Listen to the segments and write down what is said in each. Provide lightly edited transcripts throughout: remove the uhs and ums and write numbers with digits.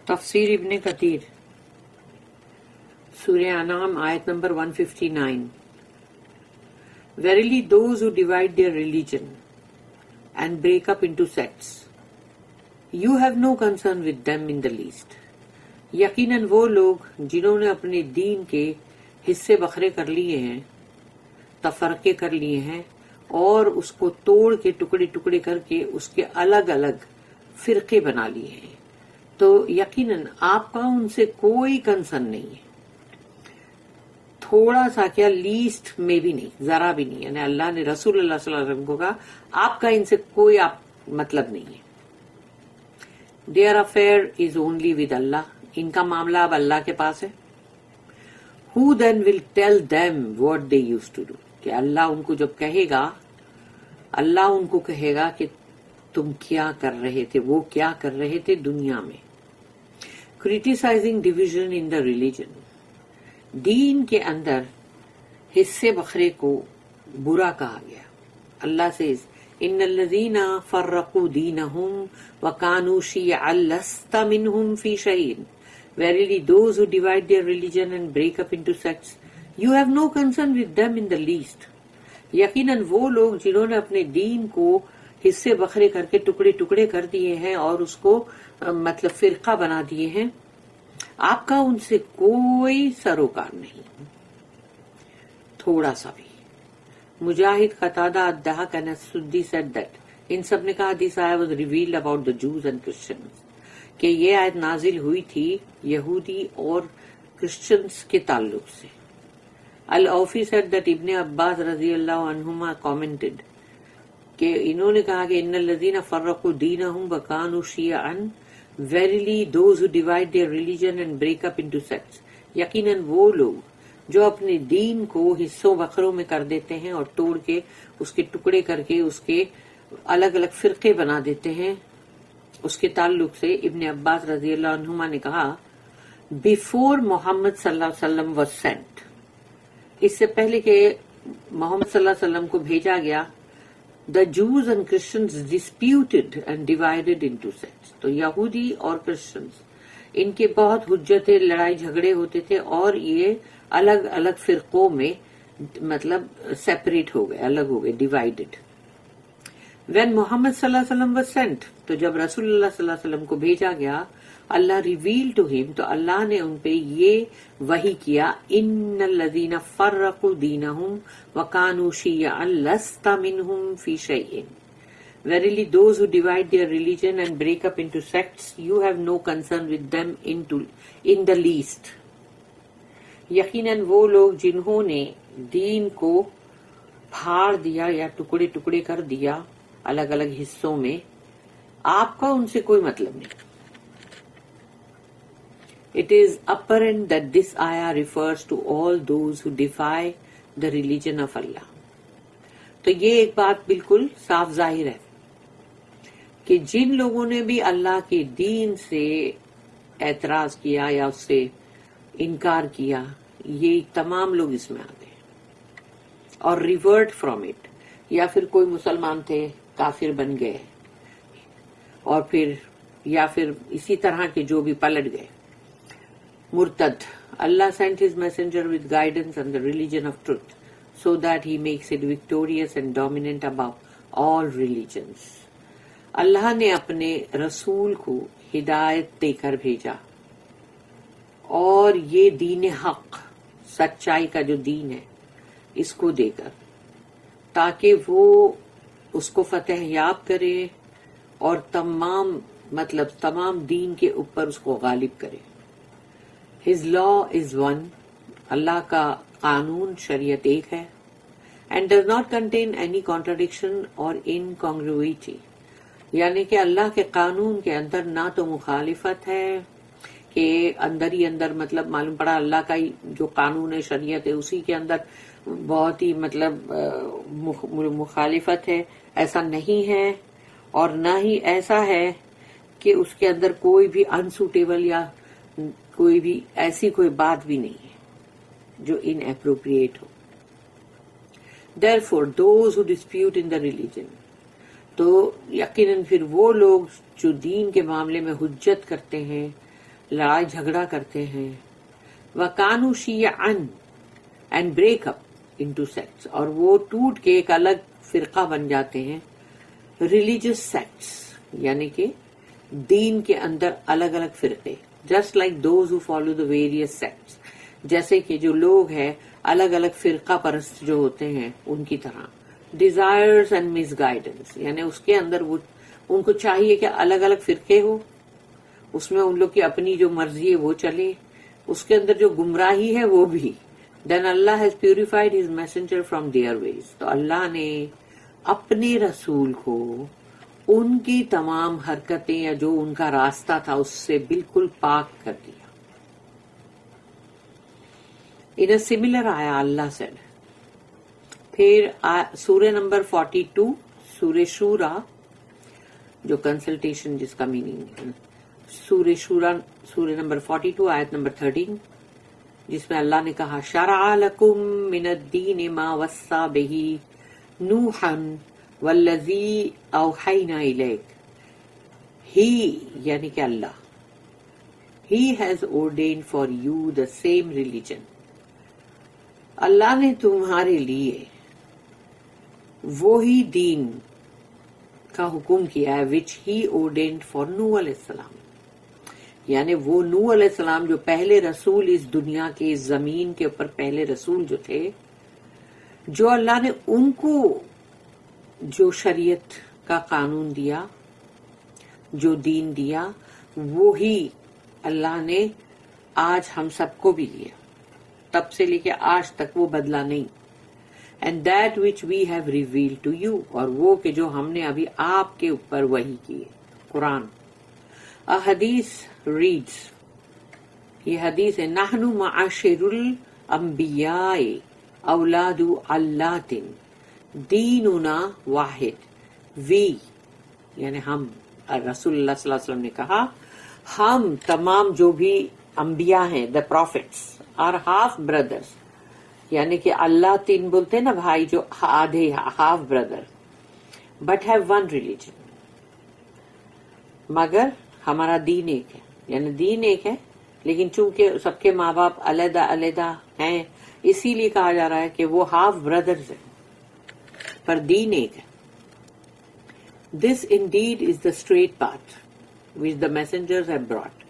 تفسیر ابن کثیر سورہ انعام آیت number 159. Verily those who divide their religion and break up into sects, you have no concern with them in the least. یقیناً وہ لوگ جنہوں نے اپنے دین کے حصے بکھرے کر لیے ہیں، تفرقے کر لیے ہیں، اور اس کو توڑ کے ٹکڑے ٹکڑے کر کے اس کے الگ الگ فرقے بنا لیے ہیں، تو یقیناً آپ کا ان سے کوئی کنسرن نہیں ہے، تھوڑا سا کیا، لیسٹ میں بھی نہیں، ذرا بھی نہیں. یعنی اللہ نے رسول اللہ صلی اللہ علیہ وسلم کو کہا آپ کا ان سے کوئی مطلب نہیں ہے. Their affair is only with Allah. ان کا معاملہ اب اللہ کے پاس ہے. Who then will tell them what they used to do؟ کہ اللہ ان کو جب کہے گا، اللہ ان کو کہے گا کہ تم کیا کر رہے تھے، وہ کیا کر رہے تھے دنیا میں. Criticizing division in the religion. دین کے اندر حصے بکھرے کو برا کہا گیا. اللہ سے ان الذین فرقوا دینہم وکانوا شیعا لست منہم فی شیء. Verily those who divide their religion and break up into sects, you have no concern with them in the least. یقیناً وہ لوگ جنہوں نے اپنے دین کو حصے بکھرے کر کے ٹکڑے ٹکڑے کر دیے ہیں اور اس کو مطلب فرقہ بنا دیے ہیں، آپ کا ان سے کوئی سروکار نہیں، تھوڑا سا بھی. مجاہد، قتادہ، الضحاک and السدی said that ان سب نے کہا this ayah was revealed about the Jews and Christians، کہ یہ آیت نازل ہوئی تھی یہودی اور کرسچنز کے تعلق سے. الاوفی said that ابن عباس رضی اللہ عنہما commented کہ انہوں نے کہا کہ ان الذین فرقوا دینہم وکانوا شیعا، verily those who divide their religion and break up into sects، یقیناً وہ لوگ جو اپنے دین کو حصوں بکھروں میں کر دیتے ہیں اور توڑ کے اس کے ٹکڑے کر کے اس کے الگ الگ فرقے بنا دیتے ہیں. اس کے تعلق سے ابن عباس رضی اللہ عنہما نے کہا before محمد صلی اللہ علیہ وسلم was sent، اس سے پہلے کہ محمد صلی اللہ علیہ وسلم کو بھیجا گیا، the Jews and Christians disputed and divided into sects. تو یہودی اور کرسچنز ان کے بہت حجتیں، لڑائی جھگڑے ہوتے تھے اور یہ الگ الگ فرقوں میں مطلب سیپریٹ ہو گئے، الگ ہو گئے، ڈیوائیڈڈ. when محمد صلی اللہ علیہ وسلم was sent، تو جب رسول اللہ صلی اللہ علیہ وسلم کو بھیجا گیا، اللہ ریویل ٹو ہم، تو اللہ نے ان پہ یہ وحی کیا ان الذین فرقوا دینہم وکانوا شیعا لست منہم فی شیء. Verily those who divide their religion and break up into sects, you have no concern with them in the least. یقیناً وہ لوگ جنہوں نے دین کو پھاڑ دیا یا ٹکڑے ٹکڑے کر دیا الگ الگ حصوں میں، آپ کا ان سے کوئی مطلب نہیں. It is apparent that this ayah refers to all those who defy the religion of Allah. تو یہ ایک بات بالکل صاف ظاہر ہے کہ جن لوگوں نے بھی اللہ کے دین سے اعتراض کیا یا اس سے انکار کیا، یہ تمام لوگ اس میں آتے ہیں. اور ریورٹ فرام اٹ، یا پھر کوئی مسلمان تھے کافر بن گئے، اور پھر یا پھر اسی طرح کے جو بھی پلٹ گئے مرتد. اللہ sent his messenger with guidance and the religion of truth so that he makes it victorious and dominant above all religions. اللہ نے اپنے رسول کو ہدایت دے کر بھیجا اور یہ دین حق، سچائی کا جو دین ہے، اس کو دے کر، تاکہ وہ اس کو فتح یاب کرے اور تمام دین کے اوپر اس کو غالب کرے. His law is one، اللہ کا قانون، شریعت ایک ہے. And does not contain any contradiction or incongruity، یعنی کہ اللہ کے قانون کے اندر نہ تو مخالفت ہے کہ اندر ہی اندر مطلب معلوم پڑا اللہ کا ہی جو قانون ہے، شریعت ہے، اسی کے اندر بہت ہی مطلب مخالفت ہے، ایسا نہیں ہے. اور نہ ہی ایسا ہے کہ اس کے اندر کوئی بھی انسوٹیبل یا کوئی بھی ایسی کوئی بات بھی نہیں ہے جو ان اپروپریٹ ہو. Therefore those who dispute in the religion، تو یقیناً پھر وہ لوگ جو دین کے معاملے میں حجت کرتے ہیں لڑائی جھگڑا کرتے ہیں. وَكَانُوا شِيَعًا and break up into sects, اور وہ ٹوٹ کے ایک الگ فرقہ بن جاتے ہیں. ریلیجس سیکٹس یعنی کہ دین کے اندر الگ الگ فرقے. Just like those who follow the various sects, جیسے کہ جو لوگ ہیں الگ الگ فرقہ پرست جو ہوتے ہیں ان کی طرح. ڈیزائرز اینڈ مس گائیڈنس یعنی اس کے اندر وہ ان کو چاہیے کہ الگ الگ فرقے ہو، اس میں ان لوگ کی اپنی جو مرضی ہے وہ چلے، اس کے اندر جو گمراہی ہے وہ بھی. دین Allah has purified his messenger from their ways. تو اللہ نے اپنے رسول کو ان کی تمام حرکتیں یا جو ان کا راستہ تھا اس سے بالکل پاک کر دیا. ان اے سملر آیا اللہ سیڈ. پھر سورہ نمبر 42 سورہ شورا، جو کنسلٹیشن جس کا میننگ ہے، سورہ شورا سورہ نمبر 42 آیت نمبر 13، جس میں اللہ نے کہا شرع لکم من الدین ما وصى به نوحا والذی اوحینا الیک. ہی یعنی کہ اللہ، he has ordained for you the same religion. اللہ نے تمہارے لیے وہی دین کا حکم کیا ہے which he ordained for نوح علیہ السلام. یعنی وہ نوح علیہ السلام جو پہلے رسول اس دنیا کے اس زمین کے اوپر پہلے رسول جو تھے، جو اللہ نے ان کو جو شریعت کا قانون دیا، جو دین دیا، وہی اللہ نے آج ہم سب کو بھی دیا، تب سے لے کے آج تک وہ بدلا نہیں. And that which we have revealed to you, اور وہ کہ جو ہم نے ابھی آپ کے اوپر وحی کی ہے، قرآن. حدیث ریڈز، یہ حدیث ہے، نحن معاشر الانبیاء اولاد علات دیننا واحد. وی یعنی ہم، رسول اللہ صلی اللہ علیہ وسلم نے کہا ہم تمام جو بھی انبیاء ہیں، دا پروفٹس آر ہاف بردرس. یعنی کہ اللہ تین بولتے ہیں نا بھائی جو آدھے half brother, but have one religion. مگر ہمارا دین ایک ہے، یعنی دین ایک ہے، لیکن چونکہ سب کے ماں باپ علیحدہ علیحدہ ہیں، اسی لیے کہا جا رہا ہے کہ وہ ہاف بردرز ہیں، پر دین ایک ہے. This indeed is the straight path which the messengers have brought.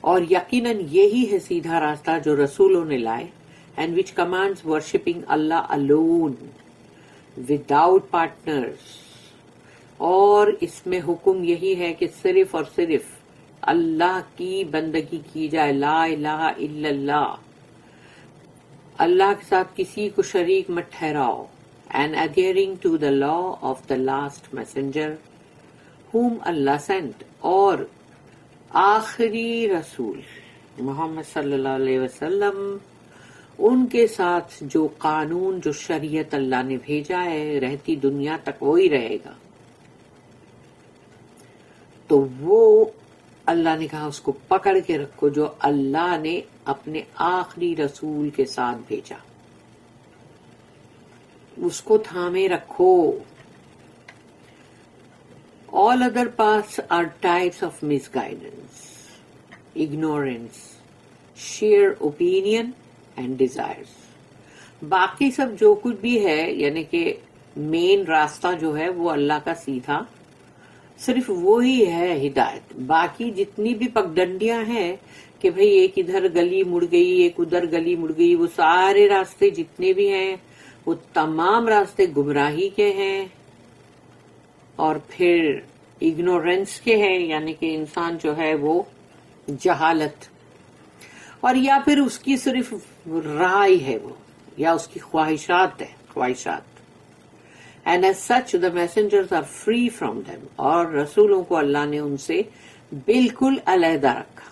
اور یقیناً یہی ہے سیدھا راستہ جو رسولوں نے لائے. And which commands worshipping Allah alone without partners. اور اس میں حکم یہی ہے کہ صرف اور صرف اللہ کی بندگی کی جائے، لا الہ الا اللہ. اللہ کے ساتھ کسی کو شریک مت ٹھہراؤ. And adhering to the law of the last messenger whom Allah sent. اور آخری رسول محمد صلی اللہ علیہ وسلم، ان کے ساتھ جو قانون جو شریعت اللہ نے بھیجا ہے رہتی دنیا تک وہی رہے گا. تو وہ اللہ نے کہا اس کو پکڑ کے رکھو جو اللہ نے اپنے آخری رسول کے ساتھ بھیجا، اس کو تھامے رکھو. All other paths are types of misguidance, ignorance, sheer opinion and desires. باقی سب جو کچھ بھی ہے یعنی کہ مین راستہ جو ہے وہ اللہ کا سیدھا، صرف وہی ہے ہدایت. باقی جتنی بھی پگڈنڈیاں ہیں کہ بھئی ایک ادھر گلی مڑ گئی ایک ادھر گلی مڑ گئی، وہ سارے راستے جتنے بھی ہیں وہ تمام راستے گمراہی کے ہیں اور پھر اگنورینس کے ہیں، یعنی کہ انسان جو ہے وہ جہالت، اور یا پھر اس کی صرف رائے ہے وہ، یا اس کی خواہشات ہے، خواہشات. And as such the messengers are free from them. اور رسولوں کو اللہ نے ان سے بالکل علیحدہ رکھا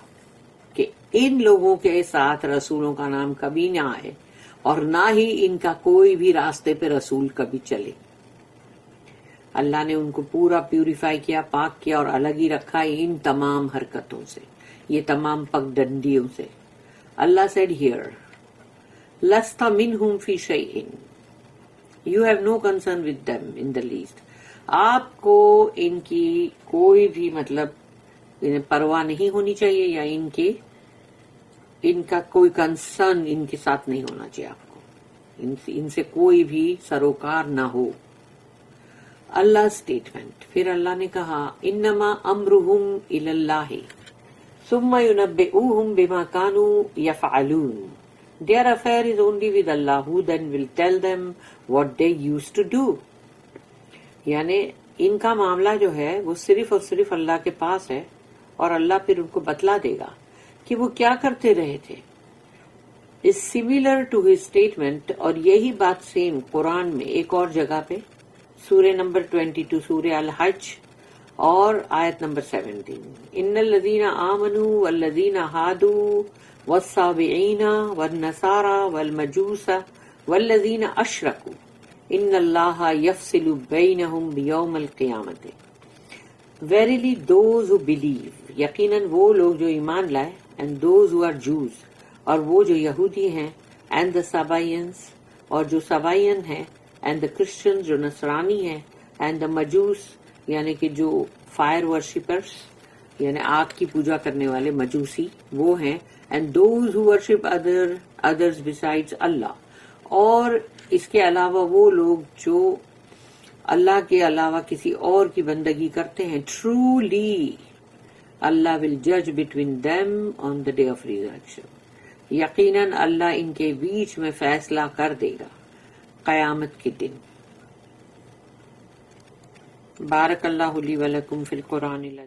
کہ ان لوگوں کے ساتھ رسولوں کا نام کبھی نہ آئے اور نہ ہی ان کا کوئی بھی راستے پہ رسول کبھی چلے. اللہ نے ان کو پورا پیوریفائی کیا، پاک کیا اور الگ ہی رکھا ان تمام حرکتوں سے، یہ تمام پگڈنڈیوں سے. اللہ said here لست منہم فی شیء You have no concern with them in the least. آپ کو ان کی کوئی بھی مطلب انہیں پرواہ نہیں ہونی چاہیے یا ان کا کوئی کنسرن ان کے ساتھ نہیں ہونا چاہیے آپ کو، ان سے کوئی بھی سروکار نہ ہو۔ اللہ اسٹیٹمنٹ، پھر اللہ نے کہا انما امرہم الی اللہ ثم ينبئوہم بما كانوا يفعلون۔ Their affair is only with Allah, who then will tell them what they used to do۔ یعنی ان کا معاملہ جو ہے وہ صرف اور صرف اللہ کے پاس ہے، اور اللہ پھر ان کو بتلا دے گا کہ وہ کیا کرتے رہے تھے۔ is similar to his statement، اور یہی بات سیم قرآن میں ایک اور جگہ پہ سورہ نمبر 22 سورہ الحج اور آیت نمبر 17، ان الذین آمنوا والذین ہادوا والصابئین والنصارى والمجوس والذین اشرکوا ان اللہ یفصل بینہم بیوم القیامت۔ Verily those who believe، یقیناً وہ لوگ جو ایمان لائے، and those who are Jews، اور وہ جو یہودی ہیں، and the Sabaeans، اور جو سبائین ہیں، and the Christians جو نصرانی ہیں، and the Majus یعنی کہ جو فائر ورشپرس یعنی آگ کی پوجا کرنے والے مجوسی وہ ہیں، and those who worship others besides اللہ، اور اس کے علاوہ وہ لوگ جو اللہ کے علاوہ کسی اور کی بندگی کرتے ہیں، truly Allah will judge between them on the day of resurrection، یقیناً اللہ ان کے بیچ میں فیصلہ کر دے گا قیامت کے دن۔ بارک اللہ لی ولکم فی القرآن العظیم۔